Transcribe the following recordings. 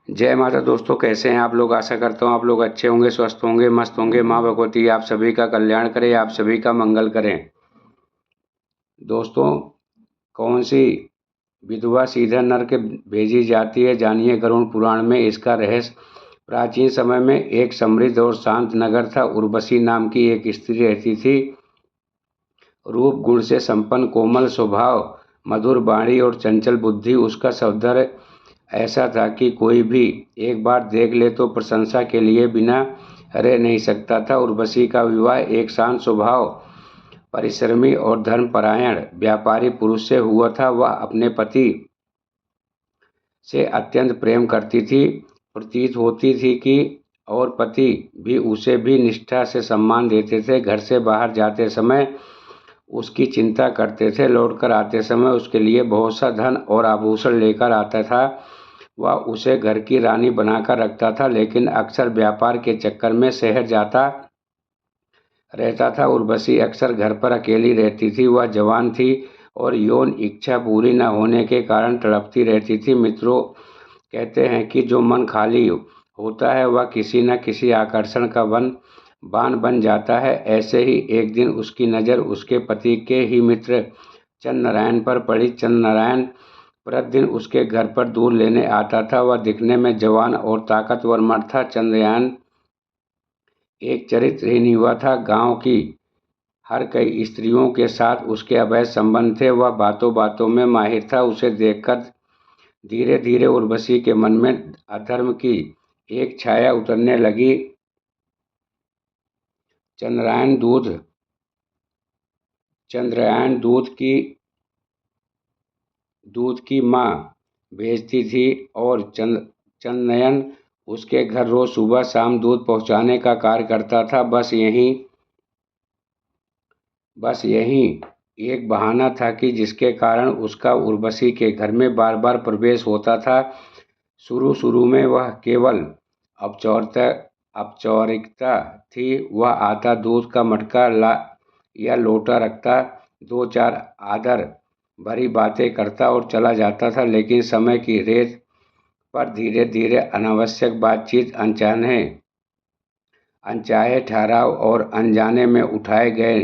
जय माता दोस्तों, कैसे हैं आप लोग। आशा करता हूँ आप लोग अच्छे होंगे, स्वस्थ होंगे, मस्त होंगे। माँ भगवती आप सभी का कल्याण करे, आप सभी का मंगल करें। दोस्तों, कौन सी विधवा सीधे नरक भेजी जाती है, जानिए गरुड़ पुराण में इसका रहस्य। प्राचीन समय में एक समृद्ध और शांत नगर था। उर्वशी नाम की एक स्त्री रहती थी। रूप गुण से संपन्न, कोमल स्वभाव, मधुर वाणी और चंचल बुद्धि। उसका सौंदर्य ऐसा था कि कोई भी एक बार देख ले तो प्रशंसा के लिए बिना रह नहीं सकता था। उर्वशी का विवाह एक शांत स्वभाव, परिश्रमी और धर्मपरायण व्यापारी पुरुष से हुआ था। वह अपने पति से अत्यंत प्रेम करती थी। प्रतीत होती थी कि और पति भी उसे भी निष्ठा से सम्मान देते थे। घर से बाहर जाते समय उसकी चिंता करते थे, लौटकर आते समय उसके लिए बहुत सा धन और आभूषण लेकर आता था। वह उसे घर की रानी बनाकर रखता था, लेकिन अक्सर व्यापार के चक्कर में शहर जाता रहता था। उर्वशी अक्सर घर पर अकेली रहती थी। वह जवान थी और यौन इच्छा पूरी न होने के कारण तड़पती रहती थी। मित्रों कहते हैं कि जो मन खाली होता है वह किसी न किसी आकर्षण का बान बन जाता है। ऐसे ही एक दिन उसकी नज़र उसके पति के ही मित्र चंद्रनारायण पर पड़ी। चंद्रनारायण प्रतिदिन उसके घर पर दूध लेने आता था। वह दिखने में जवान और ताकतवर मर्द था। चंद्रयान एक चरित्रहीन युवा था। गांव की हर कई स्त्रियों के साथ उसके अवैध संबंध थे। वह बातों बातों में माहिर था। उसे देखकर धीरे धीरे उर्वशी के मन में अधर्म की एक छाया उतरने लगी। चंद्रयान दूध की माँ भेजती थी और चंदनयन उसके घर रोज सुबह शाम दूध पहुँचाने का कार्य करता था। बस यही एक बहाना था कि जिसके कारण उसका उर्वशी के घर में बार बार प्रवेश होता था। शुरू शुरू में वह केवल औपचारिकता थी। वह आता, दूध का मटका या लोटा रखता, दो चार आदर भरी बातें करता और चला जाता था। लेकिन समय की रेत पर धीरे धीरे अनावश्यक बातचीत, अनचाहे ठहराव और अनजाने में उठाए गए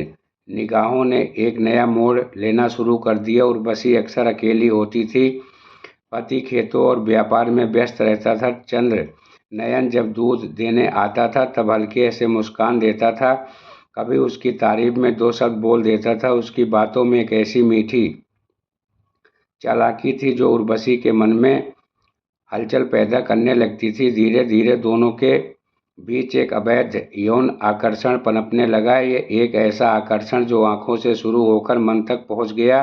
निगाहों ने एक नया मोड़ लेना शुरू कर दिया। उर्वशी अक्सर अकेली होती थी। पति खेतों और व्यापार में व्यस्त रहता था। चंद्र नयन जब दूध देने आता था तब हल्के से मुस्कान देता था। कभी उसकी तारीफ में दो शब्द बोल देता था। उसकी बातों में एक ऐसी मीठी चालाकी थी जो उर्वशी के मन में हलचल पैदा करने लगती थी। धीरे धीरे दोनों के बीच एक अवैध यौन आकर्षण पनपने लगा। ये एक ऐसा आकर्षण जो आंखों से शुरू होकर मन तक पहुंच गया।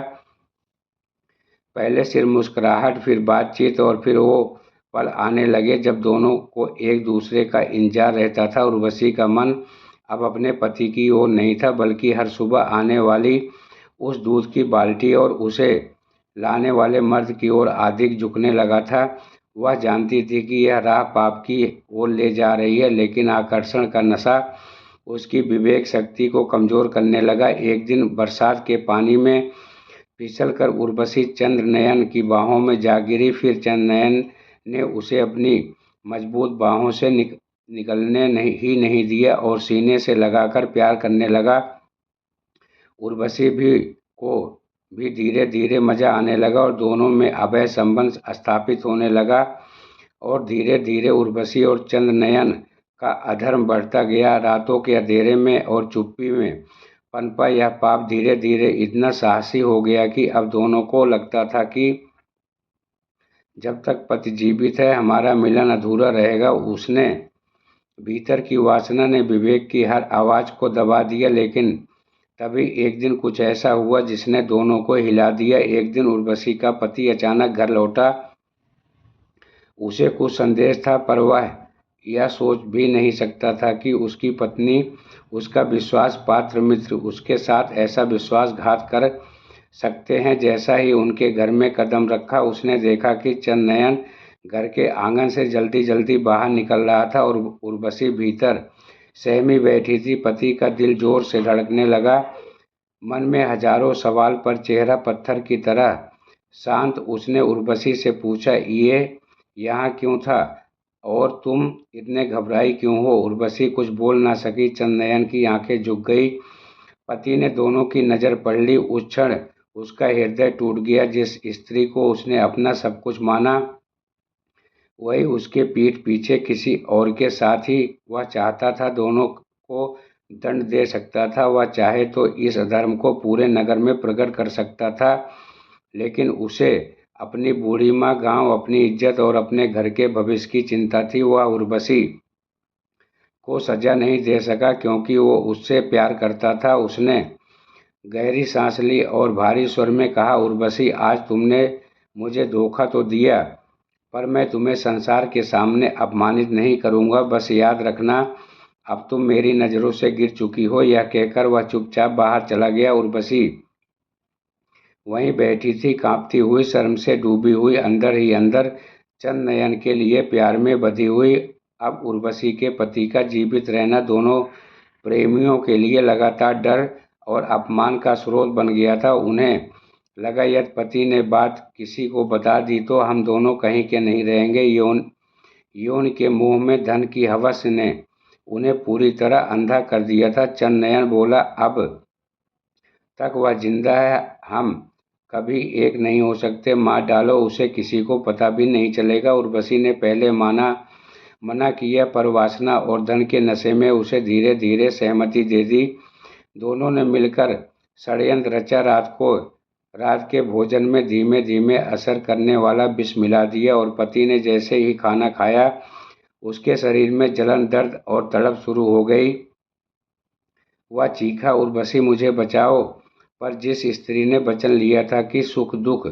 पहले सिर्फ मुस्कुराहट, फिर बातचीत और फिर वो पल आने लगे जब दोनों को एक दूसरे का इंतजार रहता था। उर्वशी का मन अब अपने पति की ओर नहीं था, बल्कि हर सुबह आने वाली उस दूध की बाल्टी और उसे लाने वाले मर्द की ओर अधिक झुकने लगा था। वह जानती थी कि यह राह पाप की ओर ले जा रही है, लेकिन आकर्षण का नशा उसकी विवेक शक्ति को कमजोर करने लगा। एक दिन बरसात के पानी में फिसलकर उर्वशी चंद्रनयन की बाहों में जा गिरी। फिर चंद्रनयन ने उसे अपनी मजबूत बाहों से निकलने नहीं दिया और सीने से लगाकर प्यार करने लगा। उर्वशी को भी धीरे धीरे मजा आने लगा और दोनों में अवैध संबंध स्थापित होने लगा। और धीरे धीरे उर्वशी और चंद्रनयन का अधर्म बढ़ता गया। रातों के अंधेरे में और चुप्पी में पनपा यह पाप धीरे धीरे इतना साहसी हो गया कि अब दोनों को लगता था कि जब तक पति जीवित है हमारा मिलन अधूरा रहेगा। उसने भीतर की वासना ने विवेक की हर आवाज को दबा दिया। लेकिन तभी एक दिन कुछ ऐसा हुआ जिसने दोनों को हिला दिया। एक दिन उर्वशी का पति अचानक घर लौटा। उसे कुछ संदेश था, पर वह यह सोच भी नहीं सकता था कि उसकी पत्नी, उसका विश्वास पात्र मित्र, उसके साथ ऐसा विश्वासघात कर सकते हैं। जैसा ही उनके घर में कदम रखा उसने देखा कि चंद्रनयन घर के आंगन से जल्दी जल्दी बाहर निकल रहा था और उर्वशी भीतर सहमी बैठी थी। पति का दिल जोर से धड़कने लगा, मन में हजारों सवाल पर चेहरा पत्थर की तरह शांत। उसने उर्वशी से पूछा, ये यहाँ क्यों था। और तुम इतने घबराई क्यों हो? उर्वशी कुछ बोल ना सकी। चंदनयन की आंखें झुक गई। पति ने दोनों की नज़र पड़ ली। उस क्षण उसका हृदय टूट गया। जिस स्त्री को उसने अपना सब कुछ माना, वही उसके पीठ पीछे किसी और के साथ ही वह चाहता था दोनों को दंड दे सकता था। वह चाहे तो इस अधर्म को पूरे नगर में प्रकट कर सकता था, लेकिन उसे अपनी बूढ़ी माँ, गांव, अपनी इज्जत और अपने घर के भविष्य की चिंता थी। वह उर्वशी को सजा नहीं दे सका क्योंकि वो उससे प्यार करता था। उसने गहरी सांस ली और भारी स्वर में कहा, उर्वशी, आज तुमने मुझे धोखा तो दिया, पर मैं तुम्हें संसार के सामने अपमानित नहीं करूंगा। बस याद रखना, अब तुम मेरी नज़रों से गिर चुकी हो। यह कहकर वह चुपचाप बाहर चला गया। उर्वशी वहीं बैठी थी, कांपती हुई, शर्म से डूबी हुई, अंदर ही अंदर चंदनयन के लिए प्यार में बंधी हुई। अब उर्वशी के पति का जीवित रहना दोनों प्रेमियों के लिए लगातार डर और अपमान का स्रोत बन गया था। उन्हें लगा, यदि पति ने बात किसी को बता दी तो हम दोनों कहीं के नहीं रहेंगे। यौन के मुंह में धन की हवस ने उन्हें पूरी तरह अंधा कर दिया था। चंदनयन बोला, अब तक वह जिंदा है, हम कभी एक नहीं हो सकते। मार डालो उसे, किसी को पता भी नहीं चलेगा। उर्वशी ने पहले मना किया, पर वासना और धन के नशे में उसे धीरे धीरे सहमति दे दी। दोनों ने मिलकर षड्यंत्र रचा। रात के भोजन में धीमे धीमे असर करने वाला विष मिला दिया और पति ने जैसे ही खाना खाया, उसके शरीर में जलन, दर्द और तड़प शुरू हो गई। वह चीखा, उर्वशी, मुझे बचाओ। पर जिस स्त्री ने वचन लिया था कि सुख दुख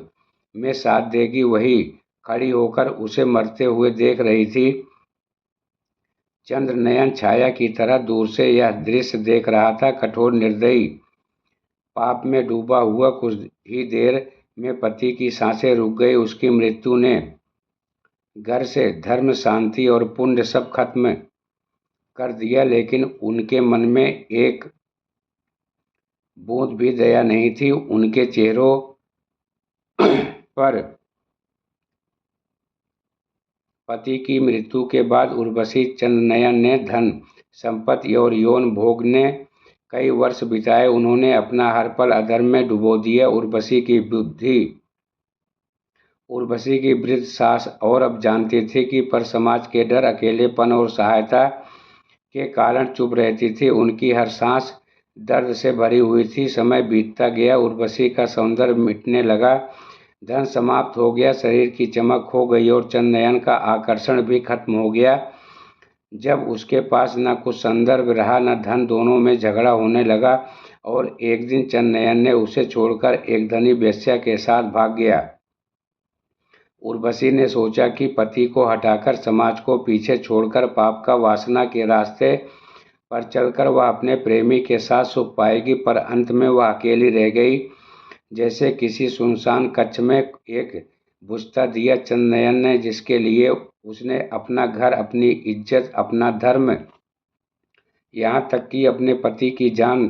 में साथ देगी, वही खड़ी होकर उसे मरते हुए देख रही थी। चंद्रनयन छाया की तरह दूर से यह दृश्य देख रहा था। कठोर, निर्दयी, पाप में डूबा हुआ। कुछ ही देर में पति की सांसें रुक गई। उसकी मृत्यु ने घर से धर्म, शांति और पुण्य सब खत्म कर दिया, लेकिन उनके मन में एक बूंद भी दया नहीं थी। उनके चेहरों पर पति की मृत्यु के बाद उर्वशी चंदनयन ने धन संपत्ति और यौन भोग ने कई वर्ष बिताए। उन्होंने अपना हर पल अधर्म में डुबो दिया। उर्वशी की वृद्ध सास और अब जानती थी कि पर समाज के डर, अकेलेपन और सहायता के कारण चुप रहती थी। उनकी हर सांस दर्द से भरी हुई थी। समय बीतता गया, उर्वशी का सौंदर्य मिटने लगा, धन समाप्त हो गया, शरीर की चमक खो गई और चंदनयन का आकर्षण भी खत्म हो गया। जब उसके पास न कुछ संदर्भ रहा न धन, दोनों में झगड़ा होने लगा और एक दिन चंदनयन ने उसे छोड़कर एक धनी वेश्या के साथ भाग गया। उर्वशी ने सोचा कि पति को हटाकर, समाज को पीछे छोड़कर, पाप का वासना के रास्ते पर चलकर वह अपने प्रेमी के साथ सुख पाएगी, पर अंत में वह अकेली रह गई, जैसे किसी सुनसान कक्ष में एक बुझता दिया। चंदनयन ने, जिसके लिए उसने अपना घर, अपनी इज्जत, अपना धर्म, यहाँ तक कि अपने पति की जान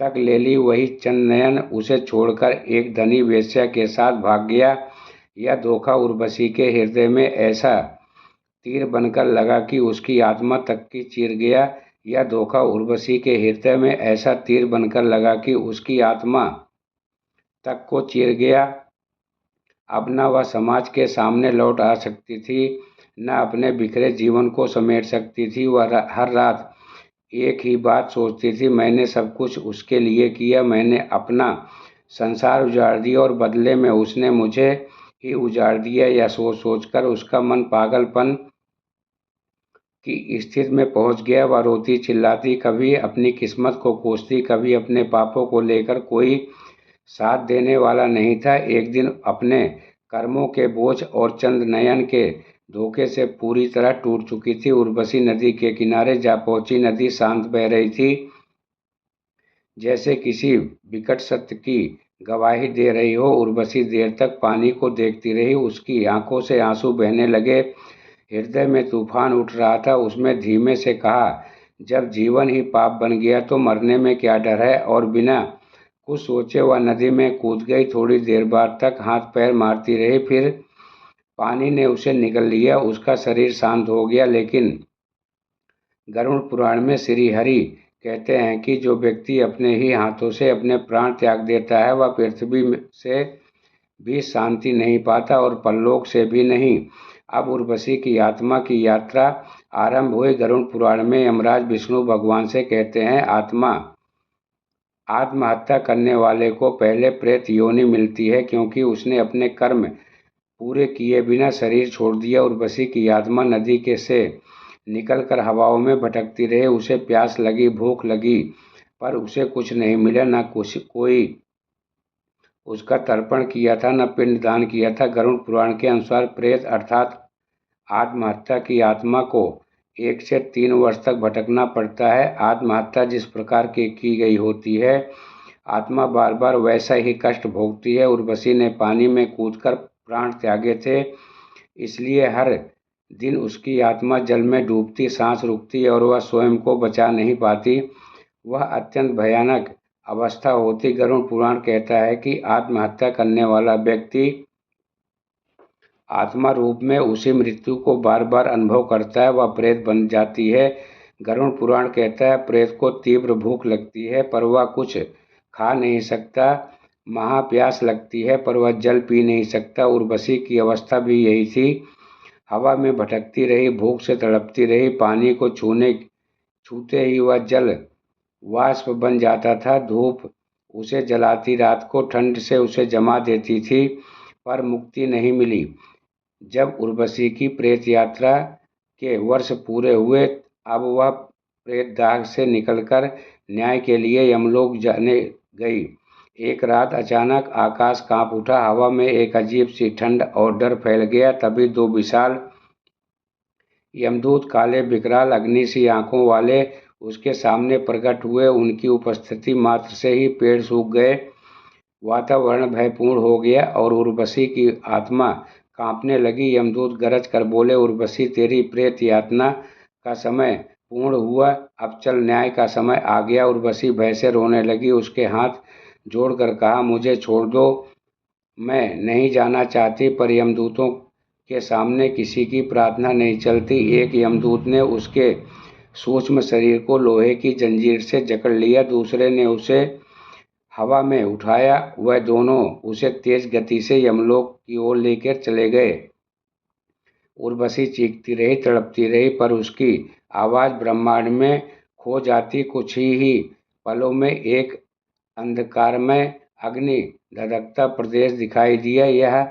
तक ले ली, वही चंदनयन उसे छोड़कर एक धनी वेश्या के साथ भाग गया। यह धोखा उर्वशी के हृदय में ऐसा तीर बनकर लगा कि उसकी आत्मा तक की चीर गया। यह धोखा उर्वशी के हृदय में ऐसा तीर बनकर लगा कि उसकी आत्मा तक को चीर गया। अब न वह समाज के सामने लौट आ सकती थी, न अपने बिखरे जीवन को समेट सकती थी। वह हर रात एक ही बात सोचती थी, मैंने सब कुछ उसके लिए किया, मैंने अपना संसार उजाड़ दिया और बदले में उसने मुझे ही उजाड़ दिया। यह सोच सोचकर उसका मन पागलपन की स्थिति में पहुंच गया। वह रोती चिल्लाती, कभी अपनी किस्मत को कोसती, कभी अपने पापों को लेकर। कोई साथ देने वाला नहीं था। एक दिन अपने कर्मों के बोझ और चंदनयन के धोखे से पूरी तरह टूट चुकी थी। उर्वशी नदी के किनारे जा पहुंची। नदी शांत बह रही थी, जैसे किसी विकट सत्य की गवाही दे रही हो। उर्वशी देर तक पानी को देखती रही। उसकी आंखों से आंसू बहने लगे, हृदय में तूफान उठ रहा था। उसमें धीमे से कहा, जब जीवन ही पाप बन गया तो मरने में क्या डर है। और बिना कुछ सोचे वह नदी में कूद गई। थोड़ी देर बाद तक हाथ पैर मारती रही, फिर पानी ने उसे निगल लिया, उसका शरीर शांत हो गया। लेकिन गरुड़ पुराण में श्री हरि कहते हैं कि जो व्यक्ति अपने ही हाथों से अपने प्राण त्याग देता है वह पृथ्वी से भी शांति नहीं पाता और परलोक से भी नहीं। अब उर्वशी की आत्मा की यात्रा आरंभ हुई। गरुड़ पुराण में यमराज विष्णु भगवान से कहते हैं, आत्महत्या करने वाले को पहले प्रेत योनि मिलती है, क्योंकि उसने अपने कर्म पूरे किए बिना शरीर छोड़ दिया। उर्वशी की आत्मा नदी के से निकलकर हवाओं में भटकती रही। उसे प्यास लगी, भूख लगी, पर उसे कुछ नहीं मिला। न कोई उसका तर्पण किया था, न पिंडदान किया था। गरुड़ पुराण के अनुसार प्रेत अर्थात आत्महत्या की आत्मा को 1 से 3 वर्ष तक भटकना पड़ता है। आत्महत्या जिस प्रकार की गई होती है, आत्मा बार बार वैसा ही कष्ट भोगती है। उर्वशी ने पानी में कूदकर प्राण त्यागे थे, इसलिए हर दिन उसकी आत्मा जल में डूबती, सांस रुकती और वह स्वयं को बचा नहीं पाती। वह अत्यंत भयानक अवस्था होती। गरुड़ पुराण कहता है कि आत्महत्या करने वाला व्यक्ति आत्मा रूप में उसी मृत्यु को बार बार अनुभव करता है, वह प्रेत बन जाती है। गरुड़ पुराण कहता है प्रेत को तीव्र भूख लगती है पर वह कुछ खा नहीं सकता, महाप्यास लगती है पर वह जल पी नहीं सकता। उर्वशी की अवस्था भी यही थी, हवा में भटकती रही, भूख से तड़पती रही, पानी को छूते ही वह जल वाष्प बन जाता था। धूप उसे जलाती, रात को ठंड से उसे जमा देती थी, पर मुक्ति नहीं मिली। जब उर्वशी की प्रेत यात्रा के वर्ष पूरे हुए, अब वह प्रेत दाग से निकलकर न्याय के लिए यमलोक जाने गई। एक रात अचानक आकाश कांप उठा, हवा में एक अजीब सी ठंड और डर फैल गया। तभी 2 विशाल यमदूत, काले विकराल अग्नि सी आंखों वाले, उसके सामने प्रकट हुए। उनकी उपस्थिति मात्र से ही पेड़ सूख गए, वातावरण भयपूर्ण हो गया और उर्वशी की आत्मा कांपने लगी। यमदूत गरज कर बोले, उर्वशी तेरी प्रेत यातना का समय पूर्ण हुआ, अब चल, न्याय का समय आ गया। उर्वशी भय से रोने लगी, उसके हाथ जोड़कर कहा, मुझे छोड़ दो, मैं नहीं जाना चाहती। पर यमदूतों के सामने किसी की प्रार्थना नहीं चलती। एक यमदूत ने उसके सूक्ष्म शरीर को लोहे की जंजीर से जकड़ लिया, दूसरे ने उसे हवा में उठाया। वह दोनों उसे तेज गति से यमलोक की ओर लेकर चले गए। उर्वशी चीखती रही, तड़पती रही, पर उसकी आवाज़ ब्रह्मांड में खो जाती। कुछ ही पलों में एक अंधकारमय अग्नि धधकता प्रदेश दिखाई दिया। यह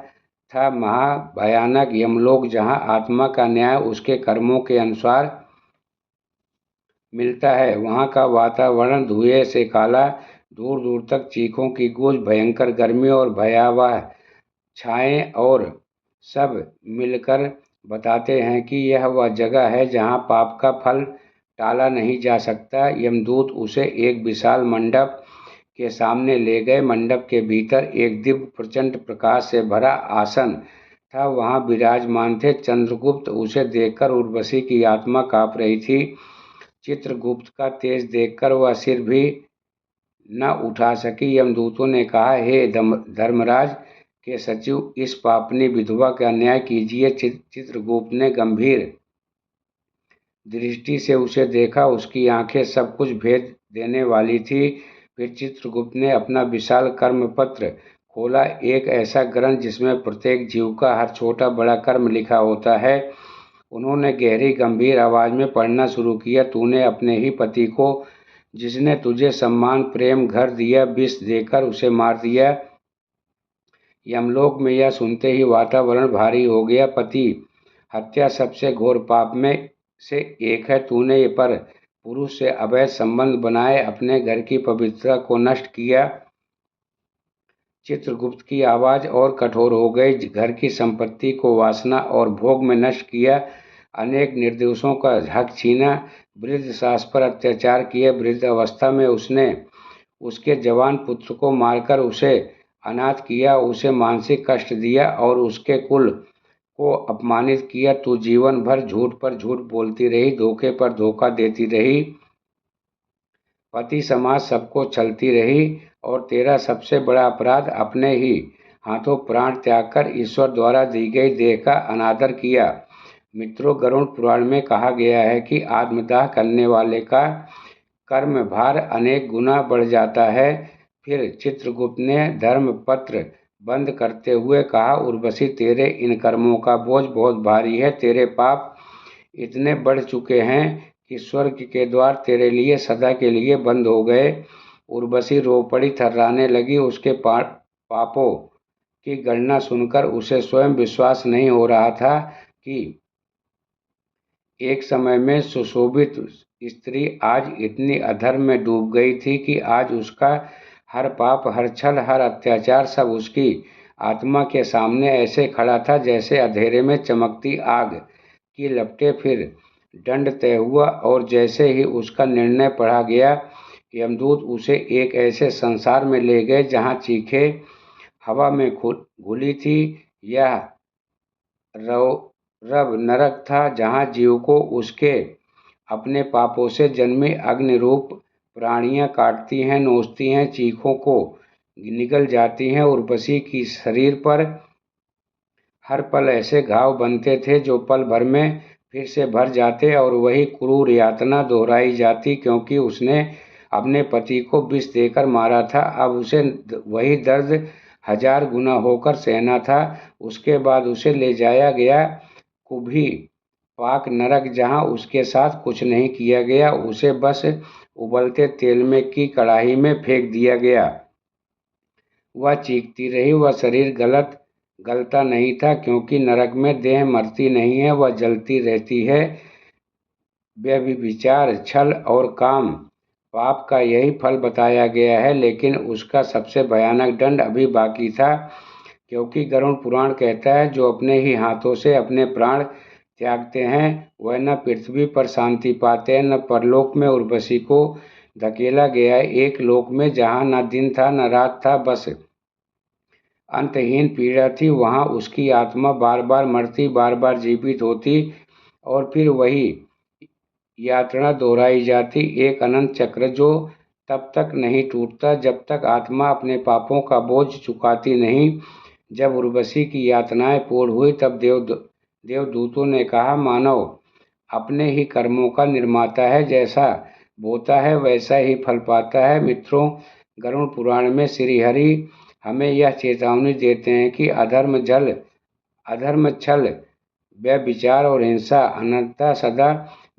था महाभयानक यमलोक, जहाँ आत्मा का न्याय उसके कर्मों के अनुसार मिलता है। वहाँ का वातावरण धुएं से काला, दूर दूर तक चीखों की गूंज, भयंकर गर्मी और भयावह छाएं, और सब मिलकर बताते हैं कि यह वह जगह है जहाँ पाप का फल टाला नहीं जा सकता। यमदूत उसे एक विशाल मंडप के सामने ले गए। मंडप के भीतर एक दिव्य प्रचंड प्रकाश से भरा आसन था, वहाँ विराजमान थे चंद्रगुप्त। उसे देखकर उर्वशी की आत्मा काँप रही थी। चित्रगुप्त का तेज देखकर वह सिर भी न उठा सकी। यमदूतों ने कहा, हे धर्मराज के सचिव, इस पापनी विधवा का न्याय कीजिए। चित्रगुप्त ने गंभीर दृष्टि से उसे देखा, उसकी आंखें सब कुछ भेद देने वाली थी। फिर चित्रगुप्त ने अपना विशाल कर्मपत्र खोला, एक ऐसा ग्रंथ जिसमें प्रत्येक जीव का हर छोटा बड़ा कर्म लिखा होता है। उन्होंने गहरी गंभीर आवाज में पढ़ना शुरू किया, तूने अपने ही पति को, जिसने तुझे सम्मान, प्रेम, घर दिया, विष देकर उसे मार दिया। यमलोक में यह सुनते ही वातावरण भारी हो गया। पति हत्या सबसे घोर पाप में से एक है। तूने पर पुरुष से अवैध संबंध बनाए, अपने घर की पवित्रता को नष्ट किया। चित्रगुप्त की आवाज और कठोर हो गई। घर की संपत्ति को वासना और भोग में नष्ट किया, अनेक निर्दोषों का हक छीना, वृद्ध सास पर अत्याचार किए। वृद्ध अवस्था में उसने उसके जवान पुत्र को मारकर उसे अनाथ किया, उसे मानसिक कष्ट दिया और उसके कुल को अपमानित किया। तू जीवन भर झूठ पर झूठ बोलती रही, धोखे पर धोखा देती रही, पति समाज सबको छलती रही, और तेरा सबसे बड़ा अपराध अपने ही हाथों प्राण त्याग कर ईश्वर द्वारा दी गई देह का अनादर किया। मित्रों, गरुड़ पुराण में कहा गया है कि आत्मदाह करने वाले का कर्म भार अनेक गुना बढ़ जाता है। फिर चित्रगुप्त ने धर्मपत्र बंद करते हुए कहा, उर्वशी, तेरे इन कर्मों का बोझ बहुत भारी है। तेरे पाप इतने बढ़ चुके हैं कि स्वर्ग के द्वार तेरे लिए सदा के लिए बंद हो गए। उर्वशी रो पड़ी, थर्राने लगी। उसके पापों की गणना सुनकर उसे स्वयं विश्वास नहीं हो रहा था कि एक समय में सुशोभित स्त्री आज इतनी अधर्म में डूब गई थी कि आज उसका हर पाप, हर छल, हर अत्याचार सब उसकी आत्मा के सामने ऐसे खड़ा था जैसे अंधेरे में चमकती आग की लपटें। फिर दंड तय हुआ और जैसे ही उसका निर्णय पढ़ा गया, यमदूत उसे एक ऐसे संसार में ले गए जहाँ चीखें हवा में घुली थी। यह रब नरक था, जहाँ जीव को उसके अपने पापों से जन्मी अग्नि रूप प्राणियां काटती हैं, नोचती हैं, चीखों को निगल जाती हैं। उर्वशी की शरीर पर हर पल ऐसे घाव बनते थे जो पल भर में फिर से भर जाते और वही क्रूर यातना दोहराई जाती, क्योंकि उसने अपने पति को विष देकर मारा था। अब उसे वही दर्द 1000 गुना होकर सहना था। उसके बाद उसे ले जाया गया कुभी पाक नरक, जहाँ उसके साथ कुछ नहीं किया गया, उसे बस उबलते तेल में की कढ़ाई में फेंक दिया गया। वह चीखती रही। वह शरीर गलता नहीं था, क्योंकि नरक में देह मरती नहीं है, वह जलती रहती है। व्यभिचार, छल और काम पाप का यही फल बताया गया है, लेकिन उसका सबसे भयानक दंड अभी बाकी था, क्योंकि गरुड़ पुराण कहता है, जो अपने ही हाथों से अपने प्राण त्यागते हैं वह न पृथ्वी पर शांति पाते हैं न परलोक में। उर्वशी को धकेला गया एक लोक में जहाँ न दिन था न रात था, बस अंतहीन पीड़ा थी। वहाँ उसकी आत्मा बार बार मरती, बार बार जीवित होती और फिर वही यात्रा दोहराई जाती। एक अनंत चक्र जो तब तक नहीं टूटता जब तक आत्मा अपने पापों का बोझ चुकाती नहीं। जब उर्वशी की यातनाएं पूर्ण हुई तब देवदूतों ने कहा, मानव अपने ही कर्मों का निर्माता है, जैसा बोता है वैसा ही फल पाता है। मित्रों, गरुड़ पुराण में श्री हरि हमें यह चेतावनी देते हैं कि अधर्म, छल, व्यभिचार और हिंसा अनंतता सदा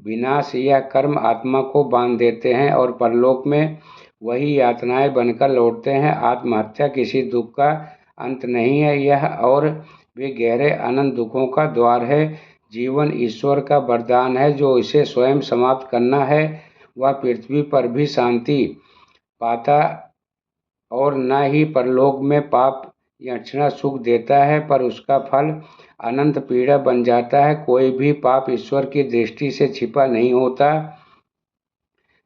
विनाश। यह कर्म आत्मा को बांध देते हैं और परलोक में वही यातनाएं बनकर लौटते हैं। आत्महत्या किसी दुख का अंत नहीं है, यह और वे गहरे अनंत दुखों का द्वार है। जीवन ईश्वर का वरदान है, जो इसे स्वयं समाप्त करना है वह पृथ्वी पर भी शांति पाता और न ही परलोक में पाप या क्षण सुख देता है, पर उसका फल अनंत पीड़ा बन जाता है। कोई भी पाप ईश्वर की दृष्टि से छिपा नहीं होता।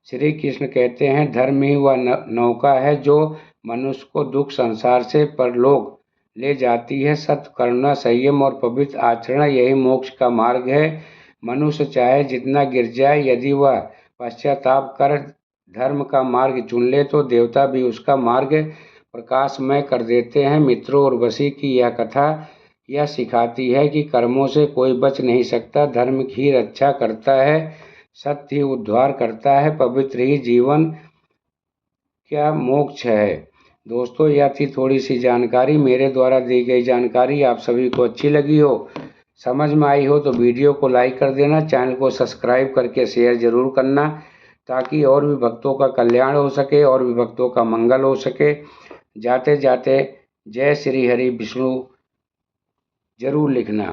श्री कृष्ण कहते हैं, धर्म ही वह नौका है जो मनुष्य को दुख संसार से परलोक ले जाती है। सत्य, करुणा, संयम और पवित्र आचरण यही मोक्ष का मार्ग है। मनुष्य चाहे जितना गिर जाए, यदि वह पश्चाताप कर धर्म का मार्ग चुन ले तो देवता भी उसका मार्ग प्रकाशमय कर देते हैं। मित्रों, उर्वशी की यह कथा यह सिखाती है कि कर्मों से कोई बच नहीं सकता। धर्म ही रक्षा करता है, सत्य ही उद्धार करता है, पवित्र ही जीवन क्या मोक्ष है। दोस्तों, यह थी थोड़ी सी जानकारी। मेरे द्वारा दी गई जानकारी आप सभी को अच्छी लगी हो, समझ में आई हो तो वीडियो को लाइक कर देना, चैनल को सब्सक्राइब करके शेयर जरूर करना, ताकि और भी भक्तों का कल्याण हो सके और भी भक्तों का मंगल हो सके। जाते जाते जय श्री हरि विष्णु जरूर लिखना।